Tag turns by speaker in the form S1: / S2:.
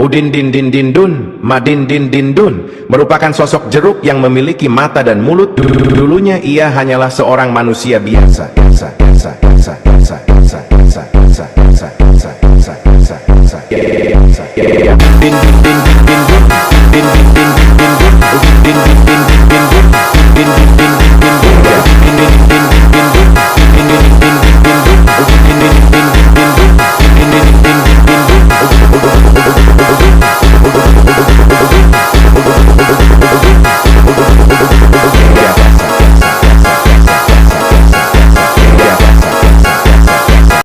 S1: Udin din din din dun, Madin din din dun, merupakan sosok jeruk yang memiliki mata dan mulut. Dulunya ia hanyalah seorang manusia biasa. Din din din